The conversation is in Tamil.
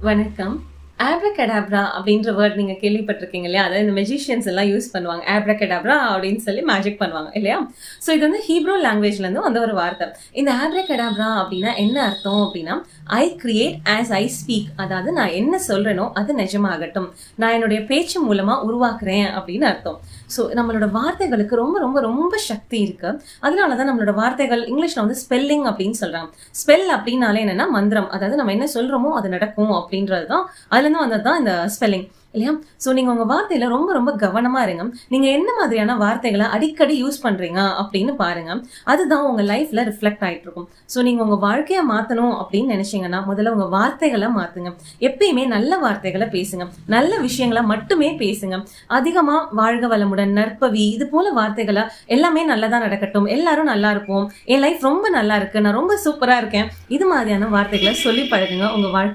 வணக்கம். ஆப்ரகடாப்ரா அப்படின்ற வேர்ட் நீங்க கேள்விப்பட்டிருக்கீங்க இல்லையா? அதாவது இந்த மெஜிஷியன்ஸ் எல்லாம் யூஸ் பண்ணுவாங்க. ஆப்ரகடாப்ரா அப்படின்னு சொல்லி மேஜிக் பண்ணுவாங்க இல்லையா? ஸோ இது வந்து ஹீப்ரூ லாங்குவேஜ்ல இருந்து வந்த ஒரு வார்த்தை. இந்த ஆப்ரகடாப்ரா அப்படின்னா என்ன அர்த்தம் அப்படின்னா, ஐ கிரியேட் ஆஸ் ஐ ஸ்பீக். அதாவது நான் என்ன சொல்றேனோ அது நிஜமாகட்டும். நான் என்னுடைய பேச்சு மூலமா உருவாக்குறேன் அப்படின்னு அர்த்தம். ஸோ நம்மளோட வார்த்தைகளுக்கு ரொம்ப ரொம்ப ரொம்ப சக்தி இருக்கு. அதனாலதான் நம்மளோட வார்த்தைகள் இங்கிலீஷ்ல வந்து ஸ்பெல்லிங் அப்படின்னு சொல்றாங்க. ஸ்பெல் அப்படின்னாலே என்னன்னா மந்திரம். அதாவது நம்ம என்ன சொல்றோமோ அது நடக்கும் அப்படின்றதுதான். அதுல இருந்து வந்ததுதான் இந்த ஸ்பெல்லிங் இல்லையா? சோ நீங்க உங்க வார்த்தையில ரொம்ப ரொம்ப கவனமா இருங்க. நீங்க என்ன மாதிரியான வார்த்தைகளை அடிக்கடி யூஸ் பண்றீங்க அப்படின்னு பாருங்க. அதுதான் உங்க லைஃப்ல ரிஃப்ளெக்ட் ஆயிட்டு இருக்கும். சோ நீங்க உங்க வாழ்க்கைய மாத்தணும் அப்படின்னு நினைச்சீங்கன்னா முதல்ல உங்க வார்த்தைகளை மாத்துங்க. எப்பயுமே நல்ல வார்த்தைகளை பேசுங்க. நல்ல விஷயங்களை மட்டுமே பேசுங்க. அதிகமா வாழ்க வளமுடன், நற்பவி, இது போல வார்த்தைகளை எல்லாமே நல்லதா நடக்கட்டும், எல்லாரும் நல்லா இருப்போம், என் லைஃப் ரொம்ப நல்லா இருக்கு, நான் ரொம்ப சூப்பரா இருக்கேன், இது மாதிரியான வார்த்தைகளை சொல்லி பழகுங்க. உங்க வாழ்க்கை